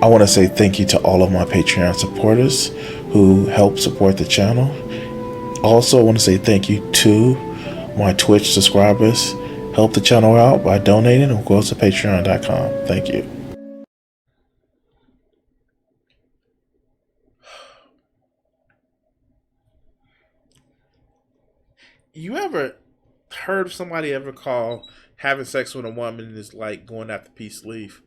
I want to say thank you to all of my Patreon supporters who help support the channel. Also, I want to say thank you to my Twitch subscribers. Help the channel out by donating or go to patreon.com. Thank you. You ever heard somebody ever call having sex with a woman is like going after peace leave?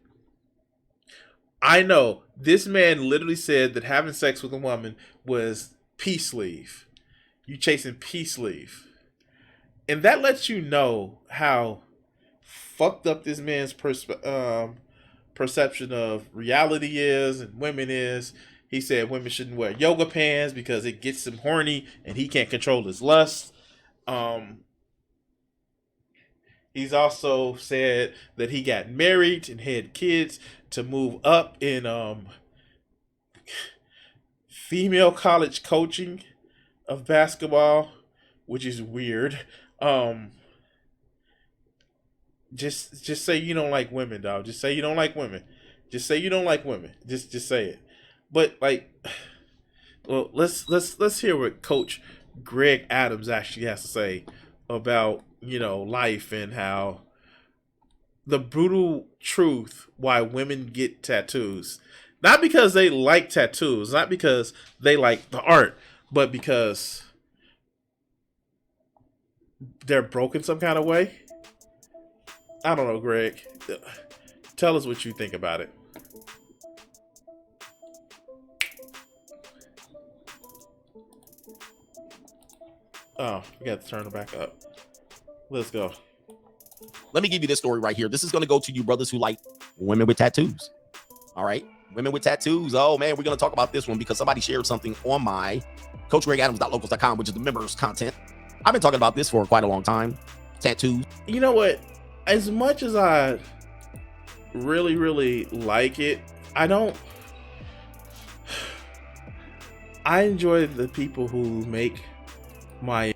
I know this man literally said that having sex with a woman was peace leave. You chasing peace leave. And that lets you know how fucked up this man's perception of reality is and women is. He said women shouldn't wear yoga pants because it gets him horny and he can't control his lust. He's also said that he got married and had kids to move up in female college coaching of basketball, which is weird. Just say you don't like women, dog. Just say you don't like women. Just say you don't like women. Just say it. But like, well, let's hear what Coach Greg Adams actually has to say about, you know, life and how the brutal truth why women get tattoos. Not because they like tattoos, not because they like the art, but because they're broken some kind of way. I don't know, Greg. Tell us what you think about it. Oh, we got to turn it back up. Let's go. Let me give you this story right here. This is going to go to you brothers who like women with tattoos. All right. Women with tattoos. Oh, man, we're going to talk about this one because somebody shared something on my CoachGregAdams.locals.com, which is the members content. I've been talking about this for quite a long time. Tattoos. You know what? As much as I really, really like it, I enjoy the people who make my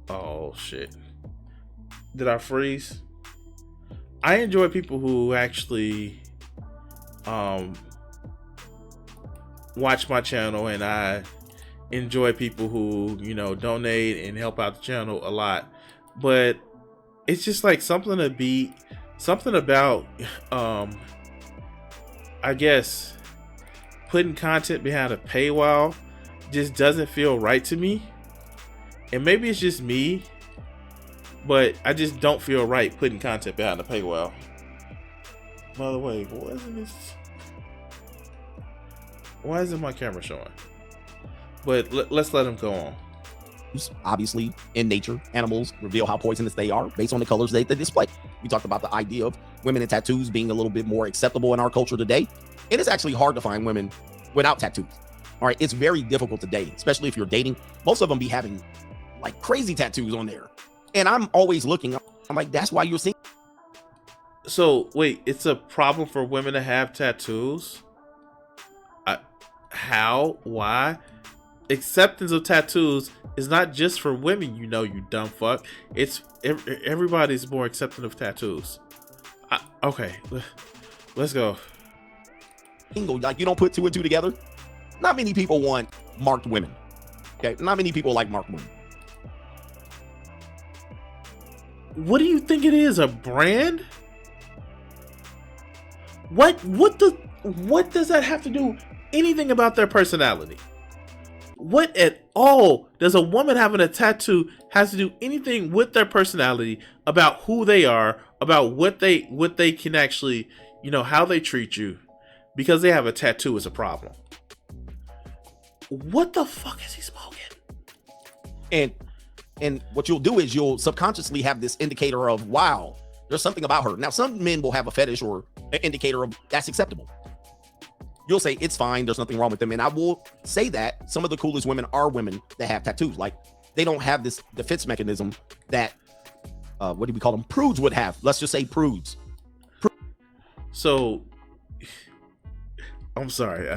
oh shit, did I freeze? I enjoy people who actually watch my channel, and I enjoy people who, you know, donate and help out the channel a lot. But it's just like something about I guess putting content behind a paywall just doesn't feel right to me. And maybe it's just me, but I just don't feel right putting content behind a paywall. By the way, why isn't my camera showing? But let's let him go on. Obviously, in nature, animals reveal how poisonous they are based on the colors they display. We talked about the idea of women in tattoos being a little bit more acceptable in our culture today. It is actually hard to find women without tattoos. All right, it's very difficult today, especially if you're dating. Most of them be having like crazy tattoos on there. And I'm always looking, I'm like, that's why you're seeing. So wait, it's a problem for women to have tattoos? How? Why? Acceptance of tattoos is not just for women, you know, you dumb fuck. It's everybody's more accepting of tattoos. Okay, let's go. Like, you don't put two and two together. Not many people want marked women. Okay, not many people like marked women. What do you think it is? A brand? What does that have to do anything about their personality? What at all does a woman having a tattoo has to do anything with their personality, about who they are, about what they can actually, you know, how they treat you? Because they have a tattoo is a problem. What the fuck is he smoking? And what you'll do is you'll subconsciously have this indicator of, wow, there's something about her. Now, some men will have a fetish or an indicator of that's acceptable. You'll say it's fine, there's nothing wrong with them. And I will say that some of the coolest women are women that have tattoos. Like, they don't have this defense mechanism that, what do we call them? Prudes would have. Let's just say prudes. So, I'm sorry,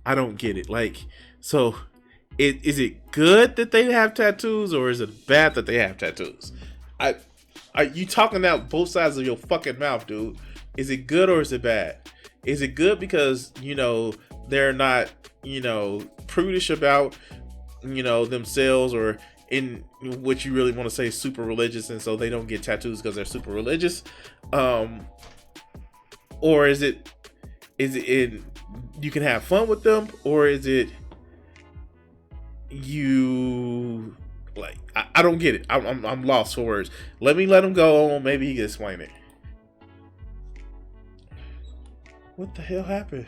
I don't get it. Like, so, is it good that they have tattoos, or is it bad that they have tattoos? Are you talking out both sides of your fucking mouth, dude? Is it good or is it bad? Is it good because, they're not, prudish about, themselves, or in what you really want to say super religious, and so they don't get tattoos because they're super religious? Or is it you can have fun with them, or is it you like I don't get it. I'm lost for words. Let him go on. Maybe he can explain it. What the hell happened?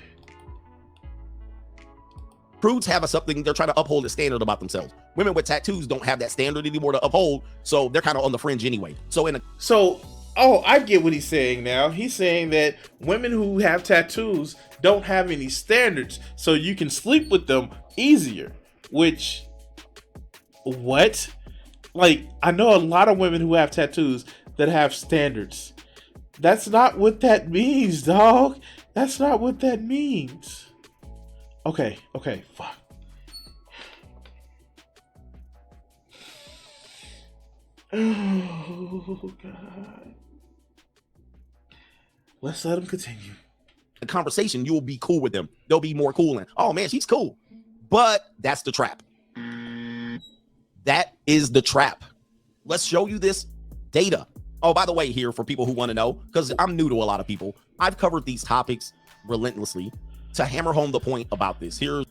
Prudes have something, they're trying to uphold a standard about themselves. Women with tattoos don't have that standard anymore to uphold, so they're kind of on the fringe anyway. I get what he's saying now. He's saying that women who have tattoos don't have any standards, so you can sleep with them easier. Which, what? Like, I know a lot of women who have tattoos that have standards. That's not what that means, dog. That's not what that means. Okay, fuck. Oh, God. Let's let him continue. The conversation, you'll be cool with them. They'll be more cool and, oh man, she's cool. But that's the trap. That is the trap. Let's show you this data. Oh, by the way, here for people who want to know, because I'm new to a lot of people, I've covered these topics relentlessly to hammer home the point about this. Here,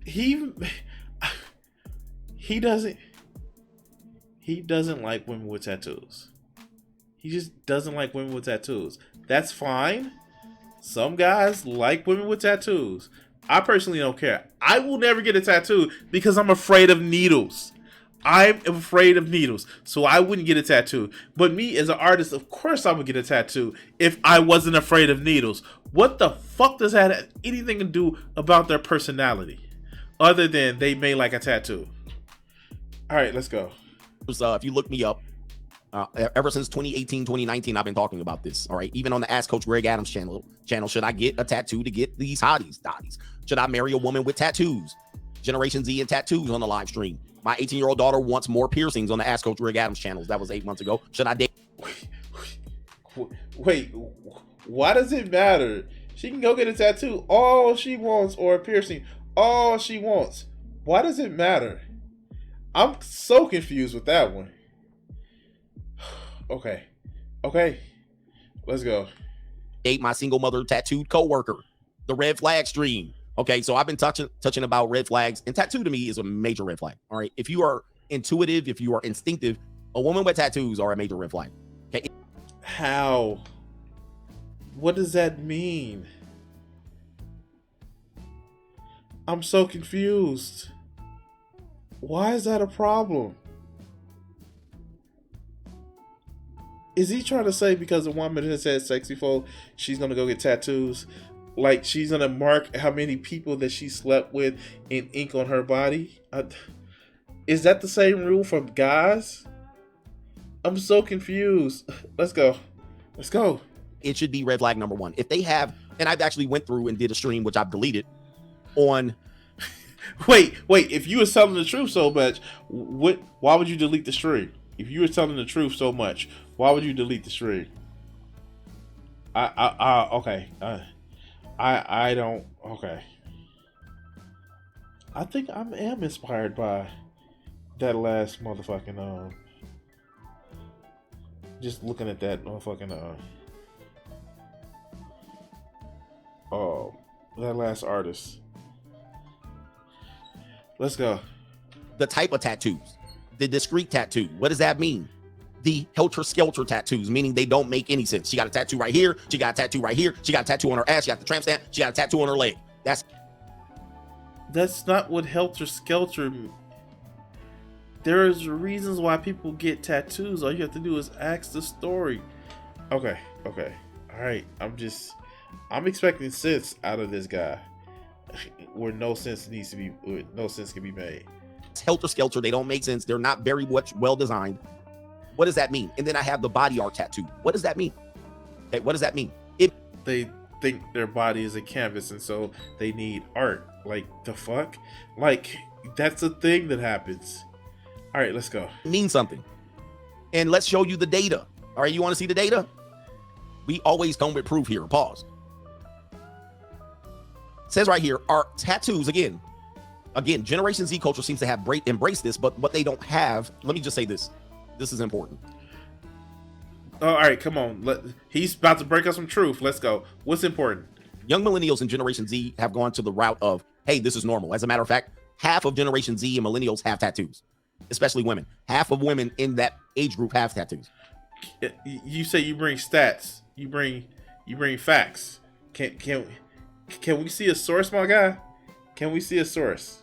he doesn't like women with tattoos. He just doesn't like women with tattoos. That's fine. Some guys like women with tattoos. I personally don't care. I will never get a tattoo because I'm afraid of needles. I'm afraid of needles, so I wouldn't get a tattoo. But me as an artist, of course I would get a tattoo if I wasn't afraid of needles. What the fuck does that have anything to do about their personality? Other than they may like a tattoo. Alright, let's go. if you look me up, ever since 2018, 2019, I've been talking about this. All right. Even on the Ask Coach Greg Adams channel, should I get a tattoo to get these hotties? Should I marry a woman with tattoos? Generation Z and tattoos on the live stream. My 18-year-old daughter wants more piercings on the Ask Coach Greg Adams channels. That was 8 months ago. Should I date? Wait, why does it matter? She can go get a tattoo all she wants, or a piercing all she wants. Why does it matter? I'm so confused with that one. Okay, let's go. Date my single mother tattooed coworker. The red flag stream. Okay, so I've been touching about red flags, and tattoo to me is a major red flag. All right, if you are intuitive, if you are instinctive, a woman with tattoos are a major red flag. Okay. How? What does that mean? I'm so confused. Why is that a problem? Is he trying to say because a woman has had sex before, she's gonna go get tattoos? Like she's gonna mark how many people that she slept with in ink on her body? Is that the same rule for guys? I'm so confused. Let's go. It should be red flag number one. If they have, and I've actually went through and did a stream, which I've deleted, on... Wait, if you were telling the truth so much, why would you delete the stream? If you were telling the truth so much, why would you delete the stream? Okay. I don't. Okay. I think I am inspired by that last motherfucking just looking at that motherfucking that last artist. Let's go. The type of tattoos. The discrete tattoo. What does that mean? The helter-skelter tattoos, meaning they don't make any sense. She got a tattoo right here. She got a tattoo right here. She got a tattoo on her ass. She got the tramp stamp. She got a tattoo on her leg. That's not what helter-skelter. There's reasons why people get tattoos. All you have to do is ask the story. Okay. All right. I'm expecting sense out of this guy, where no sense can be made. Helter-skelter. They don't make sense. They're not very much well designed. What does that mean? And then I have the body art tattoo. What does that mean? Okay, what does that mean? They think their body is a canvas, and so they need art. Like, the fuck? Like, that's a thing that happens. All right, let's go. It means something. And let's show you the data. All right, you want to see the data? We always come with proof here. Pause. It says right here, are tattoos, again, Generation Z culture seems to have embraced this, but what they don't have, let me just say this. This is important. Oh, all right, come on. He's about to break us some truth. Let's go. What's important? Young millennials and Generation Z have gone to the route of, hey, this is normal. As a matter of fact, half of Generation Z and millennials have tattoos, especially women. Half of women in that age group have tattoos. You say you bring stats. You bring facts. Can we see a source, my guy? Can we see a source?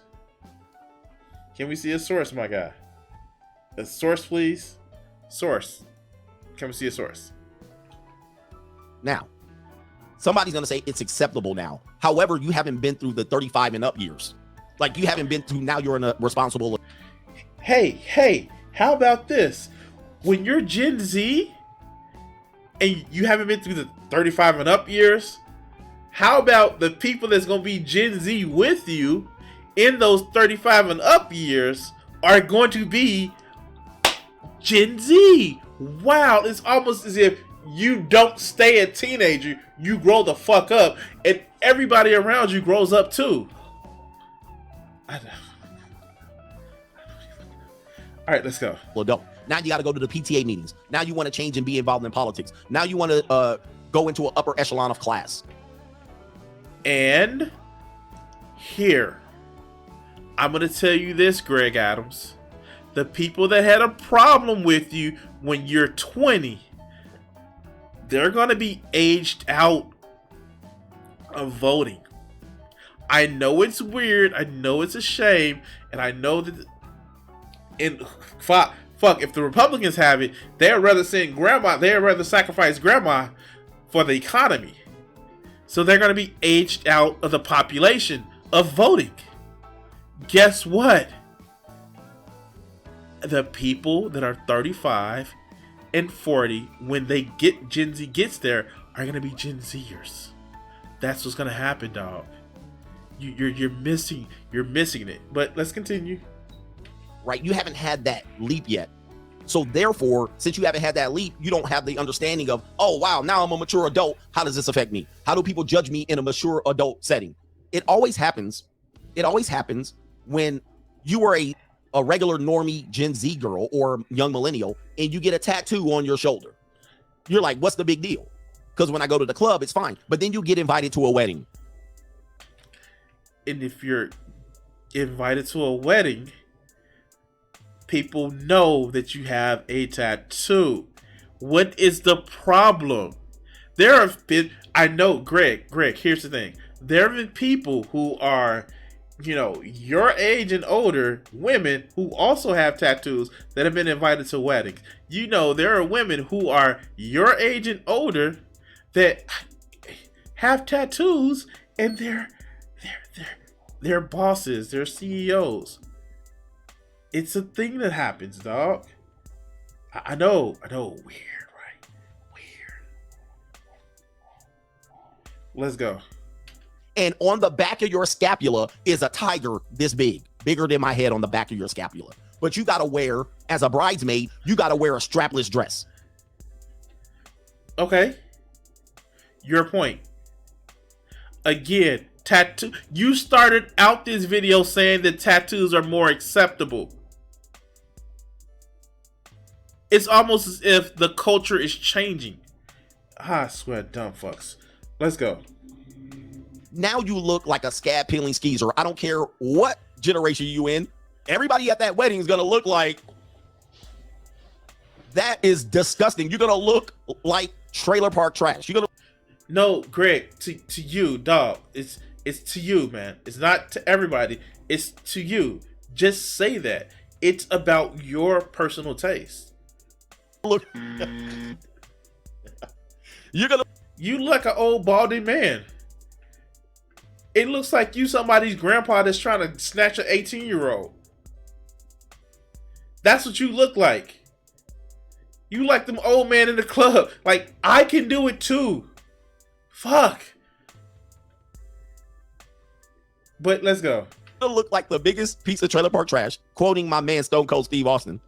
Can we see a source, my guy? A source, please. Source. Can we see a source? Now, somebody's going to say it's acceptable now. However, you haven't been through the 35 and up years. Like, you haven't been through, now you're in a responsible. Hey, how about this? When you're Gen Z and you haven't been through the 35 and up years, how about the people that's going to be Gen Z with you in those 35 and up years are going to be Gen Z? Wow, it's almost as if you don't stay a teenager, you grow the fuck up, and everybody around you grows up too. All right, let's go. Adult. Now you got to go to the PTA meetings. Now you want to change and be involved in politics. Now you want to go into an upper echelon of class. And here, I'm going to tell you this, Greg Adams. The people that had a problem with you when you're 20, they're going to be aged out of voting. I know it's weird. I know it's a shame. And I know that... And fuck, if the Republicans have it, they'd rather send grandma, they'd rather sacrifice grandma for the economy. So they're going to be aged out of the population of voting. Guess what? The people that are 35 and 40, when Gen Z gets there, are going to be Gen Zers. That's what's going to happen, dog. You're missing it. But let's continue. Right? You haven't had that leap yet. So therefore, since you haven't had that leap, you don't have the understanding of, oh, wow, now I'm a mature adult. How does this affect me? How do people judge me in a mature adult setting? It always happens. It always happens when you are a regular normie Gen Z girl or young millennial and you get a tattoo on your shoulder. You're like, what's the big deal? Because when I go to the club, it's fine. But then you get invited to a wedding. And if you're invited to a wedding, people know that you have a tattoo. What is the problem? There have been, I know, Greg, here's the thing. There have been people who are, your age and older, women who also have tattoos that have been invited to weddings. There are women who are your age and older that have tattoos and they're bosses, they're CEOs. It's a thing that happens, dog. I know, weird, right? Weird. Let's go. And on the back of your scapula is a tiger this big, bigger than my head on the back of your scapula. But you gotta wear, as a bridesmaid, you gotta wear a strapless dress. Okay. Your point. Again, tattoo. You started out this video saying that tattoos are more acceptable. It's almost as if the culture is changing. I swear, dumb fucks. Let's go. Now you look like a scab peeling skeezer. I don't care what generation you in. Everybody at that wedding is going to look like, that is disgusting. You're going to look like trailer park trash. You're going to. No, Greg, to you, dog. It's to you, man. It's not to everybody. It's to you. Just say that. It's about your personal taste. Look. You're going to. You look like an old balding man. It looks like you somebody's grandpa that's trying to snatch an 18-year-old. That's what you look like. You like them old man in the club. Like, I can do it too. Fuck. But let's go. Look like the biggest piece of trailer park trash, quoting my man Stone Cold Steve Austin.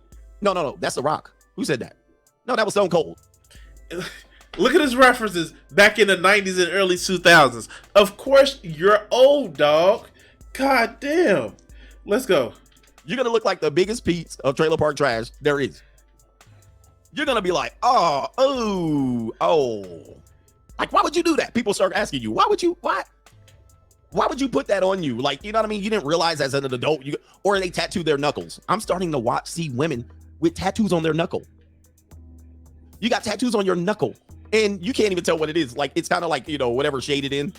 No, that's The Rock. Who said that? No, that was Stone Cold. Look at his references back in the 90s and early 2000s. Of course, you're old, dog. God damn. Let's go. You're going to look like the biggest piece of trailer park trash there is. You're going to be like, oh. Like, why would you do that? People start asking you, why would you put that on you? Like, you know what I mean? You didn't realize as an adult, or they tattoo their knuckles. I'm starting to see women with tattoos on their knuckle. You got tattoos on your knuckle and you can't even tell what it is. Like, it's kind of like, whatever shade it in,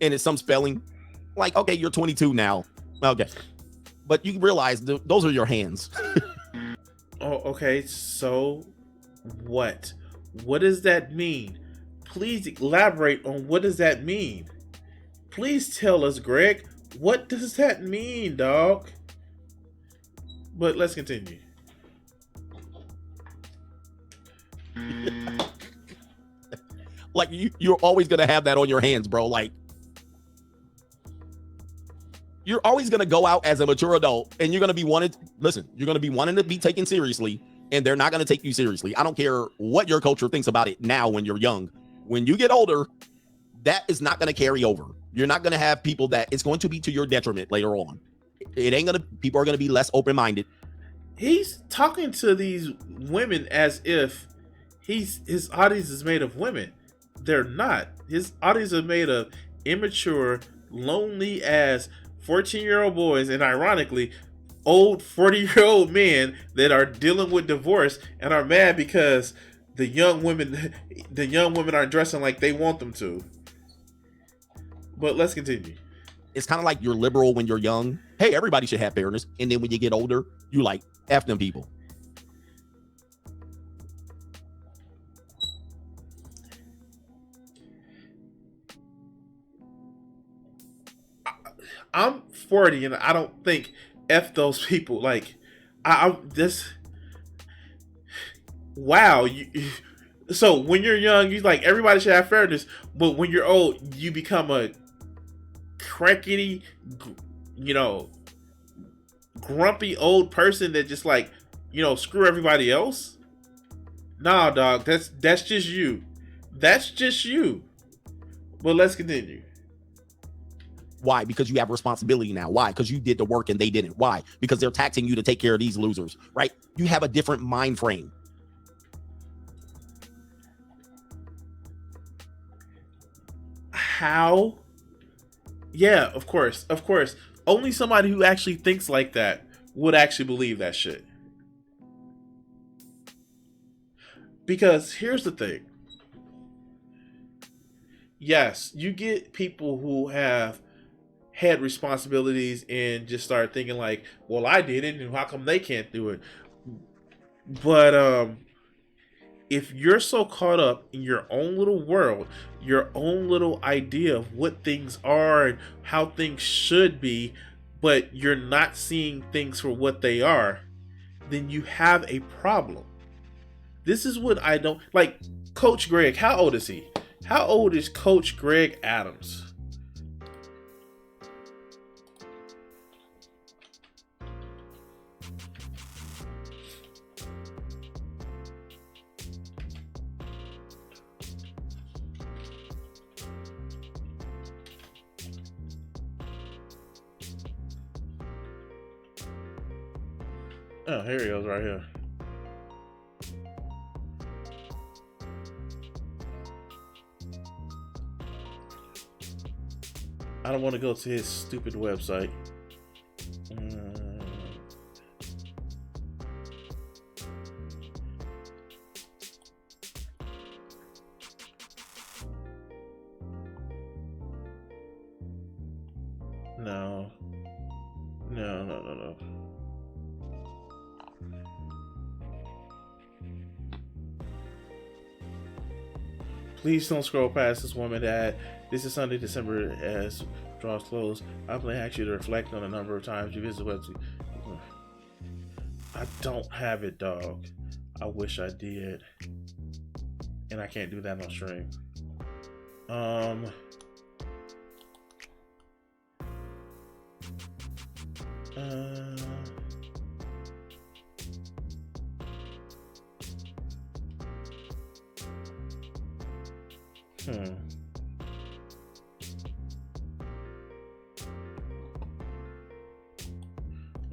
and it's some spelling. Like, okay, you're 22 now. Okay. But you realize those are your hands. Oh, okay. So what? What does that mean? Please elaborate on what does that mean? Please tell us, Greg. What does that mean, dog? But let's continue. Like, you're always going to have that on your hands, bro. Like, you're always going to go out as a mature adult and you're going to be wanting to be taken seriously, and they're not going to take you seriously. I don't care what your culture thinks about it now when you're young. When you get older, that is not going to carry over. You're not going to have people that it's going to be to your detriment later on. People are going to be less open-minded. He's talking to these women as if his audience is made of women. They're not. His audience is made of immature, lonely ass 14-year-old boys, and ironically, old 40-year-old men that are dealing with divorce and are mad because the young women aren't dressing like they want them to. But let's continue. It's kind of like you're liberal when you're young. Hey, everybody should have fairness. And then when you get older, you like, F them people. I'm 40 and I don't think F those people. Like, I'm this. Wow. So when you're young, you like everybody should have fairness, but when you're old, you become a crackety, grumpy old person that just like, screw everybody else. Nah, dog, that's just you. That's just you. But let's continue. Why? Because you have responsibility now. Why? Because you did the work and they didn't. Why? Because they're taxing you to take care of these losers, right? You have a different mind frame. How? Yeah, of course. Only somebody who actually thinks like that would actually believe that shit. Because here's the thing. Yes, you get people who have had responsibilities and just start thinking like, well, I did it and how come they can't do it? But if you're so caught up in your own little world, your own little idea of what things are and how things should be, but you're not seeing things for what they are, then you have a problem. This is what I don't like. Coach Greg, how old is he? How old is Coach Greg Adams? Oh, here he goes right here. I don't want to go to his stupid website. No. Please don't scroll past this woman ad. This is Sunday, December as draws close. I plan ask you to reflect on the number of times you visit the website. I don't have it, dog. I wish I did. And I can't do that on stream.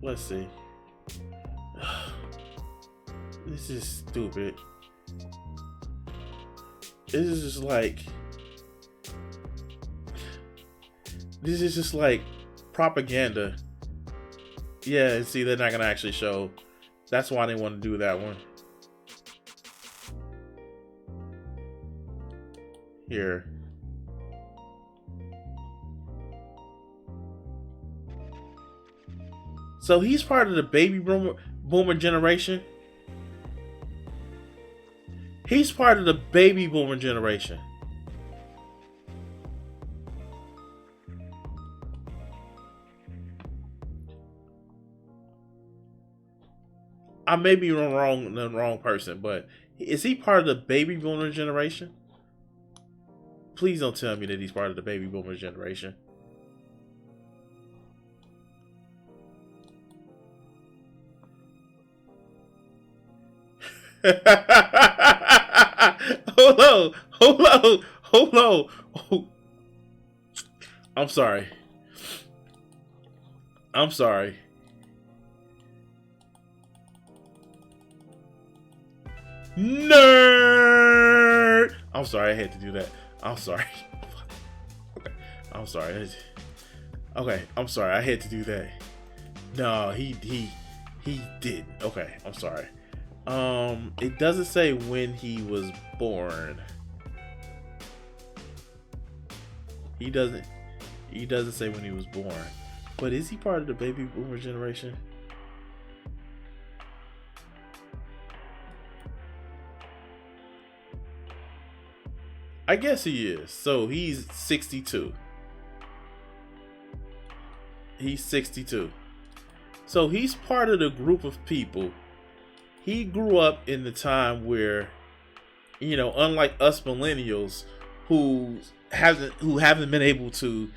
Let's see. This is stupid. This is just like propaganda. Yeah, and see, they're not gonna actually show. That's why they want to do that one. Here. So he's part of the baby boomer generation. He's part of the baby boomer generation. I may be the wrong person, but is he part of the baby boomer generation? Please don't tell me that he's part of the baby boomer generation. Hold on. Oh. I'm sorry. Nerd. I'm sorry, I had to do that. I'm sorry. Okay, I'm sorry. Okay, I'm sorry, I had to do that. No, he didn't. Okay, I'm sorry. It doesn't say when he was born. He doesn't say when he was born. But is he part of the baby boomer generation? I guess he is. So he's 62. He's 62. So he's part of the group of people. He grew up in the time where, you know, unlike us millennials who haven't been able to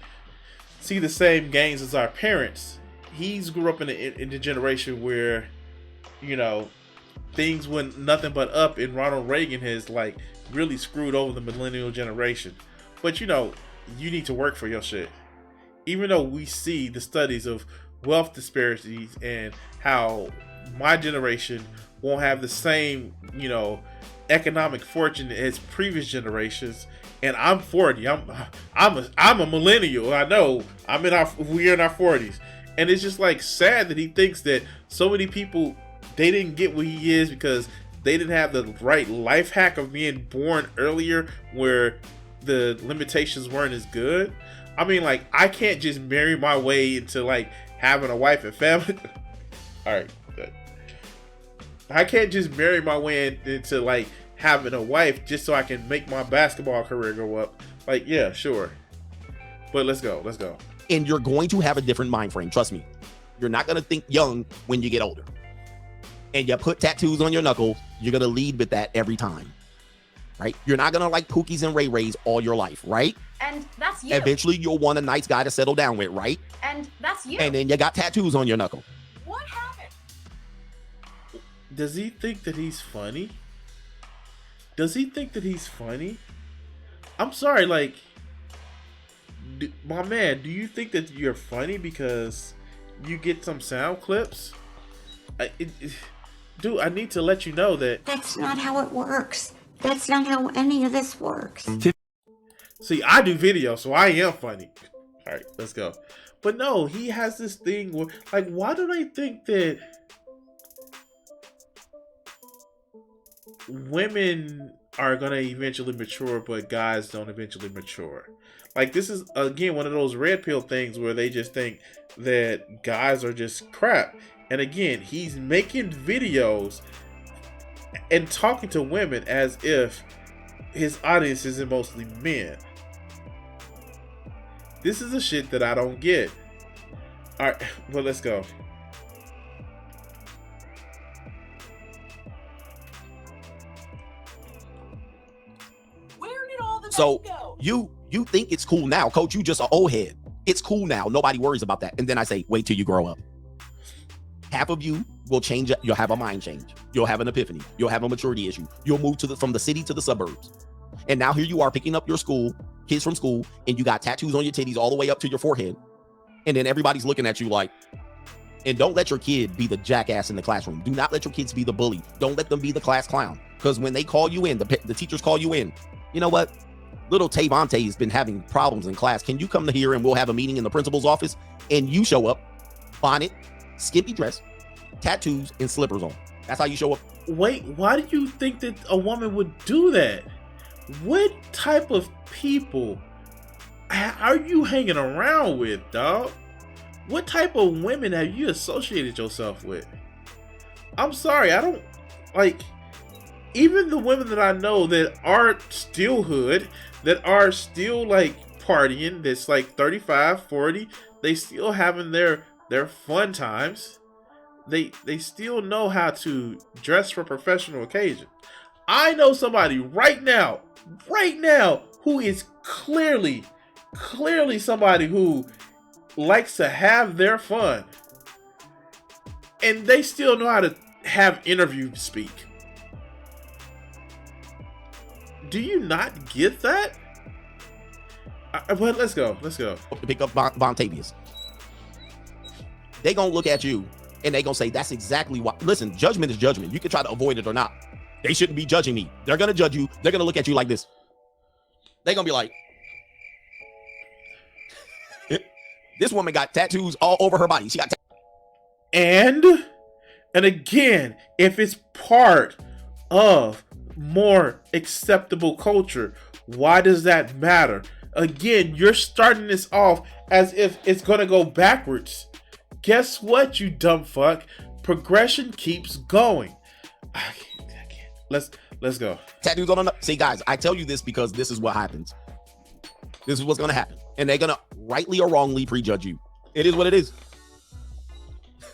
see the same gains as our parents, he's grew up in the generation where, you know, things went nothing but up, and Ronald Reagan has like really screwed over the millennial generation. But you know, you need to work for your shit. Even though we see the studies of wealth disparities and how my generation won't have the same, you know, economic fortune as previous generations, and I'm 40. I'm a millennial. I know. We're in our 40s, and it's just like sad that he thinks that so many people, they didn't get what he is because they didn't have the right life hack of being born earlier where the limitations weren't as good. I mean, like, I can't just marry my way into like having a wife and family. All right, good. I can't just marry my way into like having a wife just so I can make my basketball career go up. Like, yeah, sure, but let's go. And you're going to have a different mind frame. Trust me. You're not going to think young when you get older. And you put tattoos on your knuckles, you're going to lead with that every time, right? You're not going to like Pookies and Ray Rays all your life, right? And that's you. Eventually, you'll want a nice guy to settle down with, right? And that's you. And then you got tattoos on your knuckle. What happened? Does he think that he's funny? I'm sorry, like, my man, do you think that you're funny because you get some sound clips? Dude, I need to let you know that That's not how it works. That's not how any of this works. see, I do video, so I am funny. All right, let's go. But no, he has this thing where, like, why do they think that women are gonna eventually mature, but guys don't eventually mature? Like, this is again one of those red pill things where they just think that guys are just crap. And again, he's making videos and talking to women as if his audience isn't mostly men. This is the shit that I don't get. All right, well, let's go. Where did all the So money go? you think it's cool now, coach. You just an old head. It's cool now. Nobody worries about that. And then I say, wait till you grow up. Half of you will change. You'll have a mind change. You'll have an epiphany. You'll have a maturity issue. You'll move from the city to the suburbs. And now here you are picking up your kids from school, and you got tattoos on your titties all the way up to your forehead. And then everybody's looking at you like, and don't let your kid be the jackass in the classroom. Do not let your kids be the bully. Don't let them be the class clown. Because when they call you in, the teachers call you in, you know what? Little Tavante has been having problems in class. Can you come to here and we'll have a meeting in the principal's office? And you show up, bonnet, skimpy dress, tattoos, and slippers on. That's how you show up. Wait, why do you think that a woman would do that? What type of people are you hanging around with, dog? What type of women have you associated yourself with? I'm sorry, I don't like. Even the women that I know that are still hood, that are still like partying, that's like 35, 40, they still having their fun times. They still know how to dress for professional occasion. I know somebody right now, who is clearly somebody who likes to have their fun, and they still know how to have interview speak. Do you not get that? But let's go. Pick up Vontavious. They gonna look at you and they gonna say, that's exactly why. Listen, judgment is judgment. You can try to avoid it or not. They shouldn't be judging me. They're gonna judge you. They're gonna look at you like this. They're gonna be like, this woman got tattoos all over her body. She got and again, if it's part of more acceptable culture, why does that matter? Again, you're starting this off as if it's gonna go backwards. Guess what, you dumb fuck? Progression keeps going. I can't. Let's go. Tattoos on. See, guys, I tell you this because this is what happens. This is what's gonna happen, and they're gonna rightly or wrongly prejudge you. It is what it is.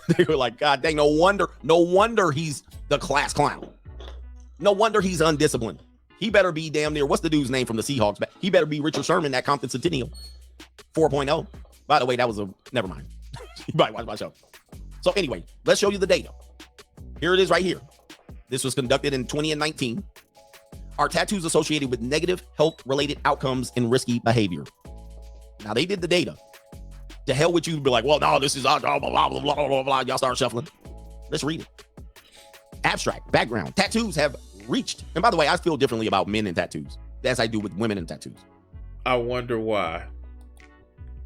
They were like, God dang, no wonder he's the class clown. No wonder he's undisciplined. He better be damn near, what's the dude's name from the Seahawks? He better be Richard Sherman, that Compton Centennial 4.0. By the way, that was never mind. You might watch my show. So anyway, let's show you the data. Here it is right here. This was conducted in 2019. Are tattoos associated with negative health-related outcomes and risky behavior? Now, they did the data. To hell with you to be like, well, no, this is blah, blah, blah, blah, blah, blah. Y'all start shuffling. Let's read it. Abstract, background. Tattoos have reached, and by the way, I feel differently about men and tattoos as I do with women and tattoos. I wonder why.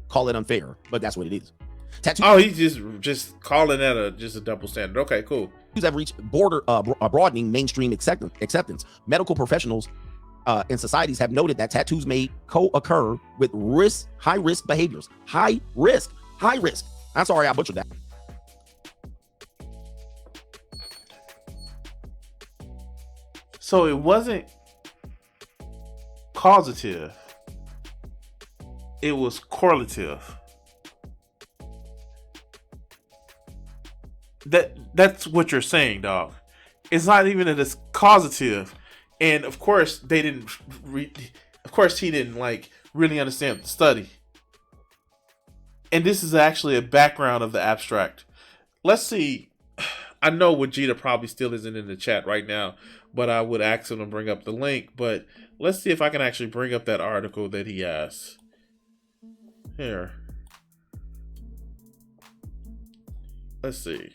Call it unfair, but that's what it is. Tattoos. Oh, he's just calling that a double standard. Okay, cool. Tattoos have reached broadening mainstream acceptance. Medical professionals and societies have noted that tattoos may co-occur with high risk behaviors. High risk. I'm sorry, I butchered that. So it wasn't causative. It was correlative. That's what you're saying, dog. It's not even that it's causative. And of course he didn't like really understand the study. And this is actually a background of the abstract. Let's see. I know Vegeta probably still isn't in the chat right now, but I would ask him to bring up the link. But let's see if I can actually bring up that article that he has. Here. Let's see.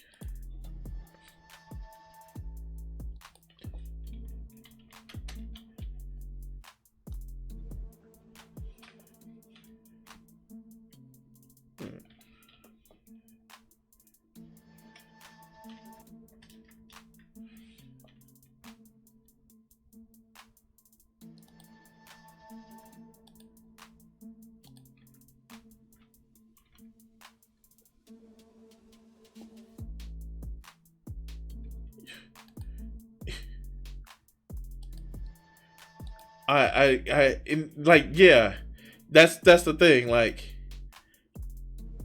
That's the thing. Like,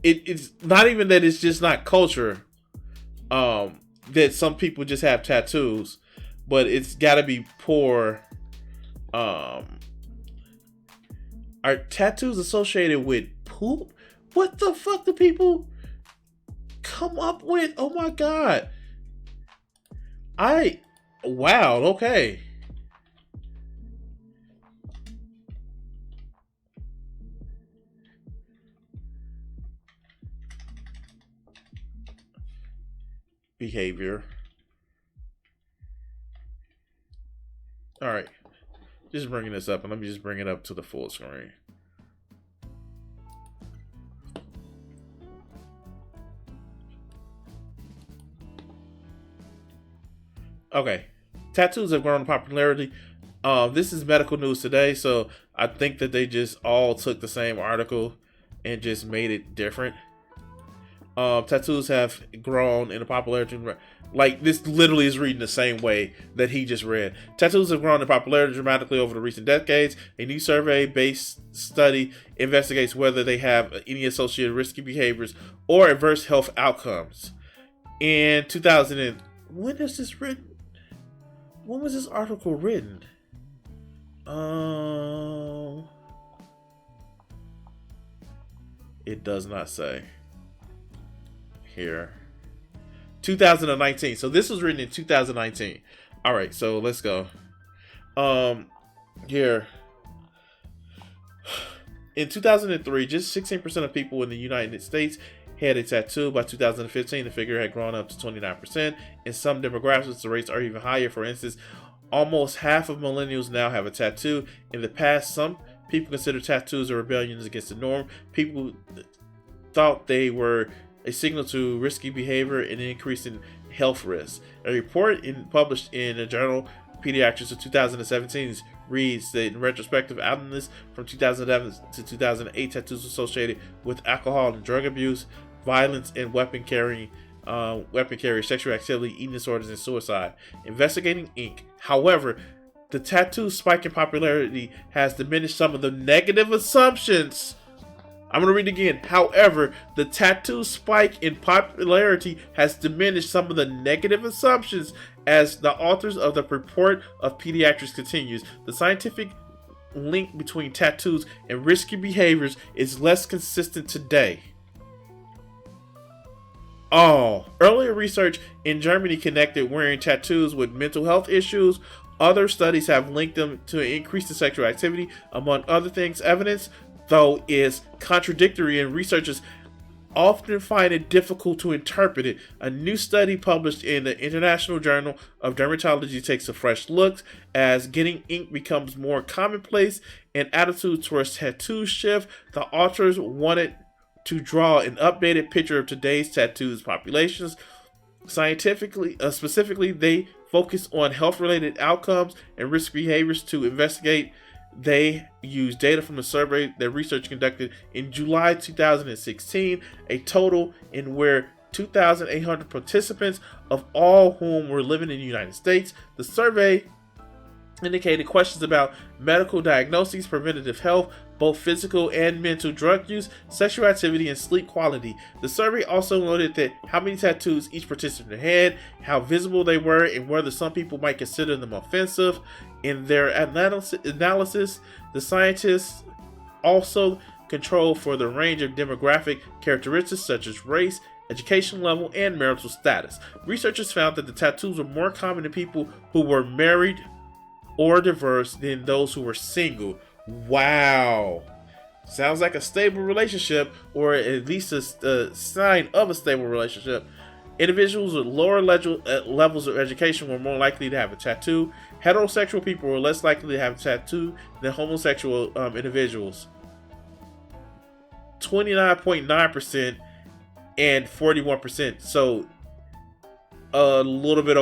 it's not even that it's just not culture. That some people just have tattoos, but it's got to be poor. Are tattoos associated with poop? What the fuck do people come up with? Oh my god! Wow. Okay. behavior. All right, just bringing this up, and let me just bring it up to the full screen. Okay, tattoos have grown in popularity. This is medical news today, so I think that they just all took the same article and just made it different. Tattoos have grown in popularity. Like, this literally is reading the same way that he just read. Tattoos have grown in popularity dramatically over the recent decades. A new survey-based study investigates whether they have any associated risky behaviors or adverse health outcomes. In 2000, when is this written? When was this article written? It does not say here. 2019. So this was written in 2019. All right, so let's go. Here. In 2003, just 16% of people in the United States had a tattoo. By 2015, the figure had grown up to 29%. In some demographics, the rates are even higher. For instance, almost half of millennials now have a tattoo. In the past, some people consider tattoos a rebellion against the norm. People thought they were a signal to risky behavior and an increase in health risks. A report published in the journal Pediatrics of 2017 reads that in retrospective analysis from 2011 to 2008, tattoos associated with alcohol and drug abuse, violence, and weapon carry, sexual activity, eating disorders, and suicide. Investigating Inc. However, the tattoo spike in popularity has diminished some of the negative assumptions. I'm going to read it again. However, the tattoo spike in popularity has diminished some of the negative assumptions as the authors of the report of Pediatrics continues. The scientific link between tattoos and risky behaviors is less consistent today. Earlier research in Germany connected wearing tattoos with mental health issues. Other studies have linked them to an increase in sexual activity, among other things. Evidence, though, is contradictory, and researchers often find it difficult to interpret it. A new study published in the International Journal of Dermatology takes a fresh look as getting ink becomes more commonplace and attitudes towards tattoos shift. The authors wanted to draw an updated picture of today's tattoos populations. Specifically, they focus on health-related outcomes and risk behaviors to investigate. They used data from a survey that research conducted in July 2016, a total in where 2,800 participants, of all whom were living in the United States. The survey indicated questions about medical diagnoses, preventative health, both physical and mental, drug use, sexual activity, and sleep quality. The survey also noted that how many tattoos each participant had, how visible they were, and whether some people might consider them offensive. In their analysis, the scientists also controlled for the range of demographic characteristics such as race, education level, and marital status. Researchers found that the tattoos were more common in people who were married or divorced than those who were single. Wow. Sounds like a stable relationship, or at least a sign of a stable relationship. Individuals with lower levels of education were more likely to have a tattoo. Heterosexual people were less likely to have a tattoo than homosexual individuals. 29.9% and 41%. So a little bit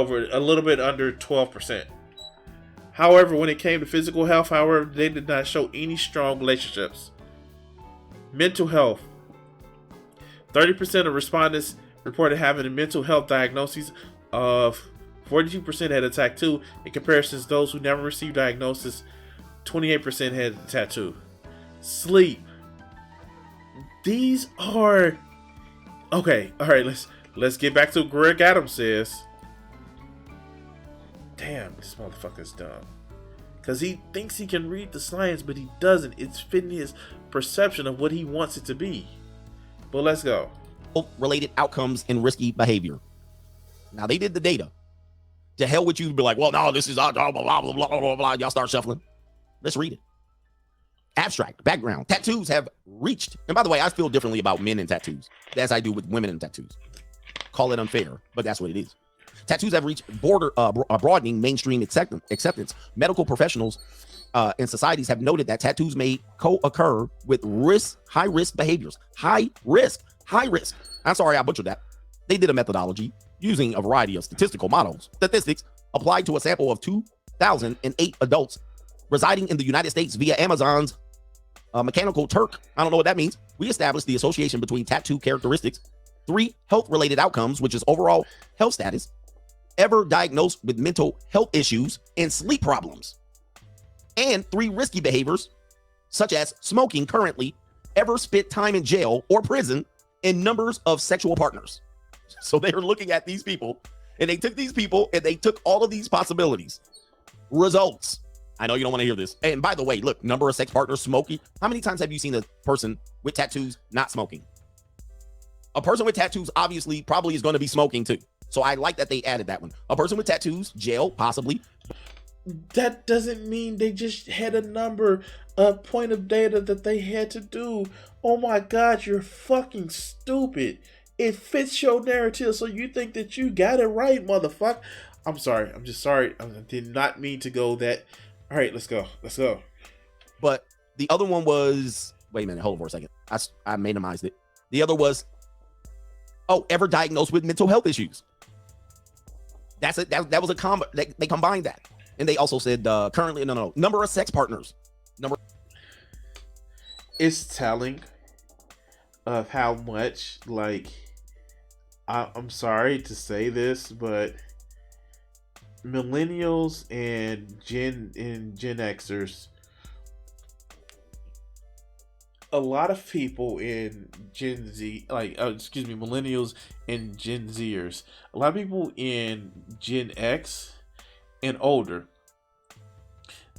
under 12%. However, when it came to physical health, they did not show any strong relationships. Mental health. 30% of respondents reported having a mental health diagnosis. Of 42% had a tattoo. In comparison to those who never received diagnosis, 28% had a tattoo. Sleep. These are okay. All right, let's get back to what Greg Adams says. Damn, this motherfucker's dumb. Because he thinks he can read the science, but he doesn't. It's fitting his perception of what he wants it to be. But let's go. Related outcomes and risky behavior. Now, they did the data. To hell with you to be like, well, no, this is blah, blah, blah, blah, blah, blah, blah. Y'all start shuffling. Let's read it. Abstract, background. Tattoos have reached, and by the way, I feel differently about men and tattoos as I do with women and tattoos. call it unfair, but that's what it is. Tattoos have reached broadening mainstream acceptance. Medical professionals and societies have noted that tattoos may co-occur with high-risk behaviors. High risk. I'm sorry, I butchered that. They did a methodology using a variety of statistics applied to a sample of 2,008 adults residing in the United States via Amazon's Mechanical Turk. I don't know what that means. We established the association between tattoo characteristics, 3 health-related outcomes, which is overall health status, ever diagnosed with mental health issues and sleep problems, and 3 risky behaviors, such as smoking currently, ever spent time in jail or prison, and numbers of sexual partners. So they were looking at these people, and they took these people, and they took all of these possibilities. Results. I know you don't want to hear this. And by the way, look, number of sex partners, smoking. How many times have you seen a person with tattoos not smoking? A person with tattoos obviously probably is going to be smoking too. So I like that they added that one. A person with tattoos, jail, possibly. That doesn't mean they just had a number, a point of data that they had to do. Oh my God, you're fucking stupid. It fits your narrative, so you think that you got it right, motherfucker. I'm sorry. I'm just sorry. I did not mean to go that. All right, let's go. But the other one was, wait a minute, hold on for a second. I minimized it. The other was, ever diagnosed with mental health issues. That's it. That was a combo. They combined that. And they also said currently, number of sex partners. It's telling of how much, like, I'm sorry to say this, but millennials and Gen Xers, a lot of people in Gen Z, millennials and Gen Zers, a lot of people in Gen X and older,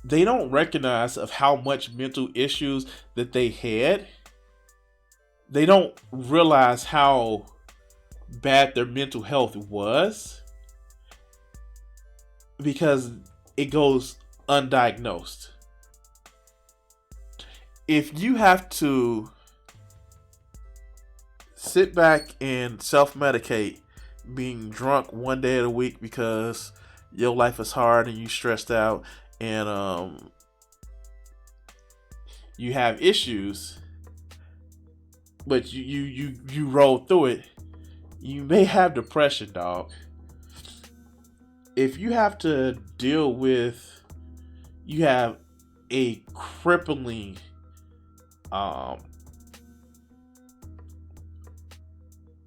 they don't recognize of how much mental issues that they had. They don't realize how bad their mental health was because it goes undiagnosed. If you have to sit back and self-medicate being drunk one day of the week because your life is hard and you stressed out and you have issues, but you roll through it, you may have depression, dog. If you have to deal with, you have a crippling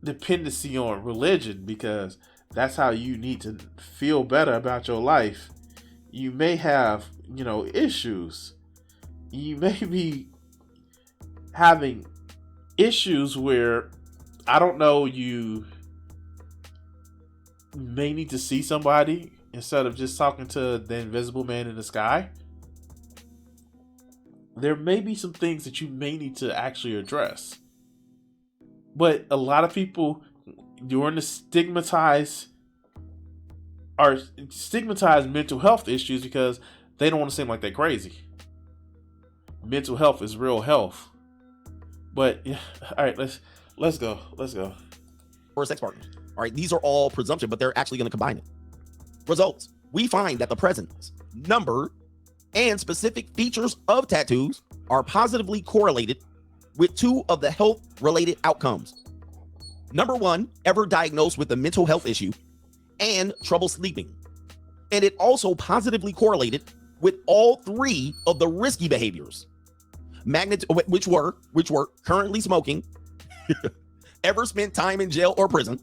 dependency on religion because that's how you need to feel better about your life. You may have, issues. You may be having issues where, I don't know, you may need to see somebody instead of just talking to the invisible man in the sky. There may be some things that you may need to actually address. But a lot of people during the stigmatized mental health issues because they don't want to seem like they're crazy. Mental health is real health. But yeah, all right, let's go. For sex partners. All right, these are all presumption, but they're actually going to combine it. Results. We find that the presence, number, and specific features of tattoos are positively correlated with 2 of the health-related outcomes. Number 1, ever diagnosed with a mental health issue and trouble sleeping. And it also positively correlated with all 3 of the risky behaviors. Which were currently smoking, ever spent time in jail or prison,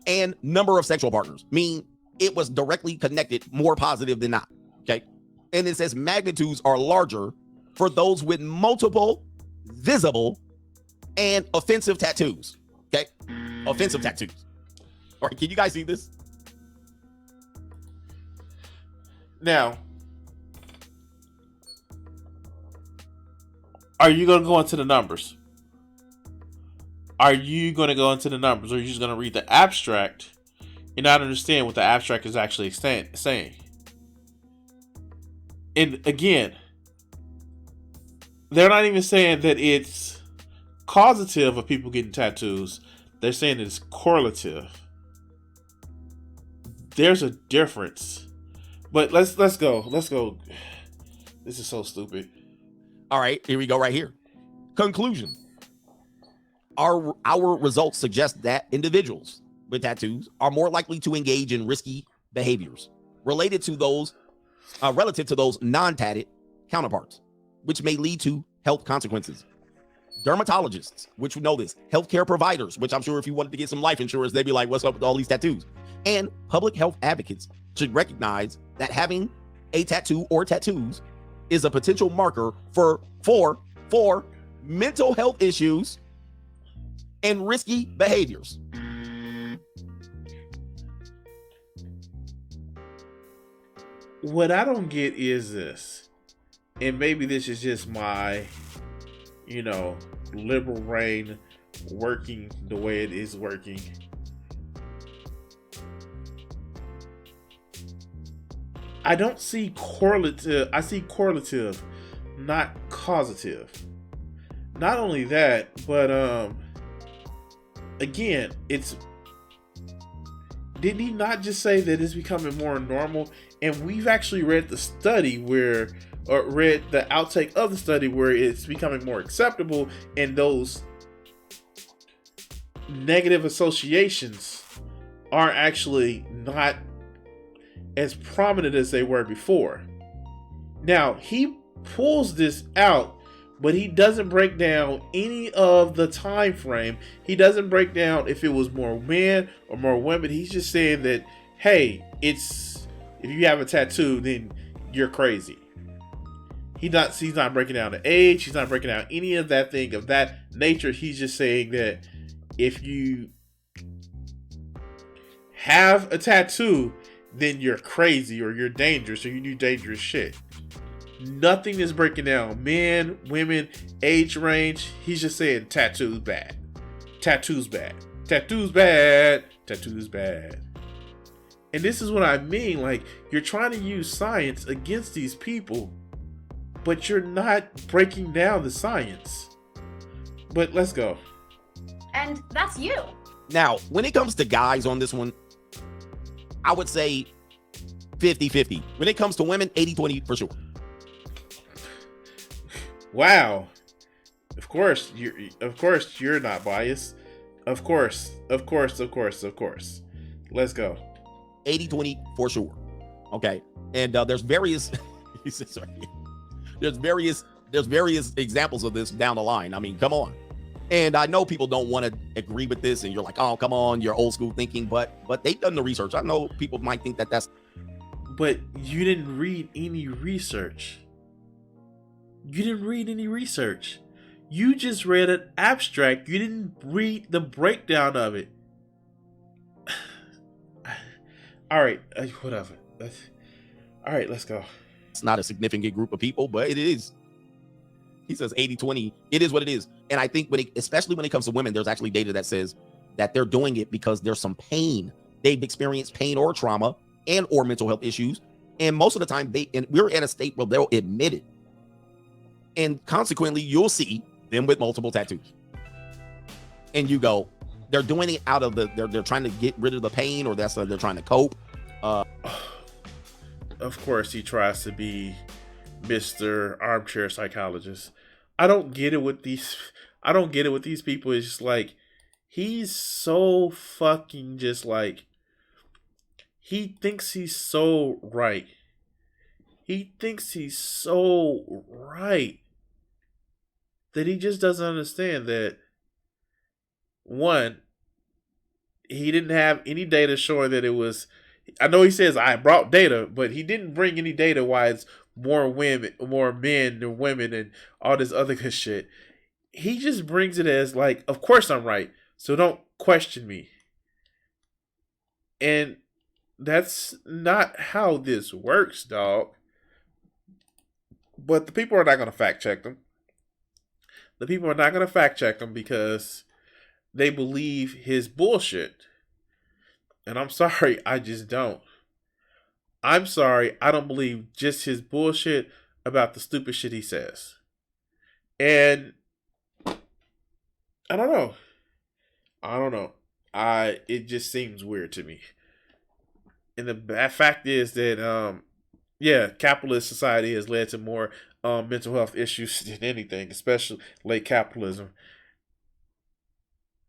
and number of sexual partners. Mean it was directly connected, more positive than not. Okay. And it says magnitudes are larger for those with multiple, visible, and offensive tattoos. Okay. Offensive tattoos. All right. Can you guys see this? Now, are you going to go into the numbers? Are you going to go into the numbers, or are you just going to read the abstract and not understand what the abstract is actually saying? And again, they're not even saying that it's causative of people getting tattoos. They're saying it's correlative. there's a difference. But let's go. Let's go. This is so stupid. All right, here we go right here. Conclusion. Our results suggest that individuals with tattoos are more likely to engage in risky behaviors related to those relative to those non-tatted counterparts, which may lead to health consequences. Dermatologists, which we know this, healthcare providers, which I'm sure if you wanted to get some life insurance, they'd be like, what's up with all these tattoos? And public health advocates should recognize that having a tattoo or tattoos is a potential marker for mental health issues and risky behaviors. What I don't get is this, and maybe this is just my, liberal brain working the way it is working. I don't see correlative. I see correlative, not causative. Not only that, but again, didn't he not just say that it's becoming more normal? And we've actually read the study read the outtake of the study where it's becoming more acceptable, and those negative associations are actually not as prominent as they were before. Now, he pulls this out, but he doesn't break down any of the time frame. He doesn't break down if it was more men or more women. He's just saying that, hey, if you have a tattoo, then you're crazy. He's not breaking down the age. He's not breaking down any of that thing of that nature. He's just saying that if you have a tattoo, then you're crazy or you're dangerous or you do dangerous shit. Nothing is breaking down men, women, age range. He's just saying tattoos bad. Tattoos bad. Tattoos bad. Tattoos bad. And this is what I mean. Like, you're trying to use science against these people, but you're not breaking down the science. But let's go. And that's you. Now, when it comes to guys on this one, I would say 50-50. When it comes to women, 80-20 for sure. Wow. Of course you're not biased. Of course. Let's go. 80-20 for sure. Okay. And there's various there's various examples of this down the line. I mean, come on. And I know people don't want to agree with this, and you're like, oh, come on, you're old school thinking, but they've done the research. I know people might think that that's. But you didn't read any research. You didn't read any research. You just read an abstract. You didn't read the breakdown of it. All right, whatever. All right, let's go. It's not a significant group of people, but it is. He says 80-20. It is what it is. And I think especially when it comes to women, there's actually data that says that they're doing it because there's some pain. They've experienced pain or trauma and or mental health issues. And most of the time we're in a state where they'll admit it. And consequently, you'll see them with multiple tattoos. And you go, they're doing it out of they're trying to get rid of the pain, or they're trying to cope. Of course, he tries to be Mr. Armchair Psychologist. I don't get it with these people. It's just like, he's so fucking just like, he thinks he's so right. He thinks he's so right that he just doesn't understand that, one, he didn't have any data showing that it was. I know he says I brought data, but he didn't bring any data why it's more men than women and all this other good shit. He just brings it as like, of course I'm right, so don't question me. And that's not how this works, dog. But the people are not going to fact check them. The people are not going to fact check him because they believe his bullshit. And I'm sorry, I just don't. I'm sorry, I don't believe just his bullshit about the stupid shit he says. And I don't know. It just seems weird to me. and the bad fact is that capitalist society has led to more mental health issues than anything, especially late capitalism.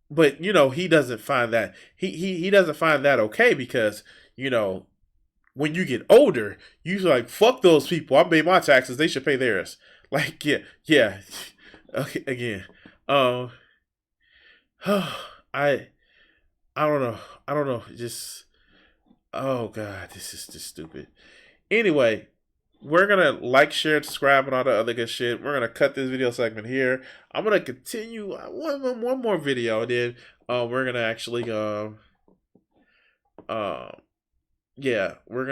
But he doesn't find that he doesn't find that okay because when you get older, you like fuck those people. I paid my taxes; they should pay theirs. Like yeah. Okay, again, I I don't know. Just oh god, this is just stupid. Anyway, we're gonna like, share, and subscribe, and all the other good shit. We're gonna cut this video segment here. I'm gonna continue one more video, and then we're gonna actually yeah, we're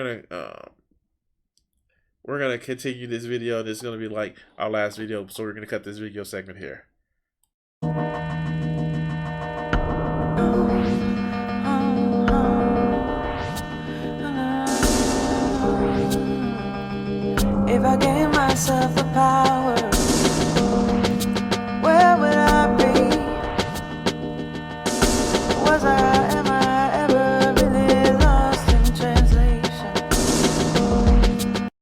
gonna continue this video. This is gonna be like our last video, so we're gonna cut this video segment here. If I gave myself the power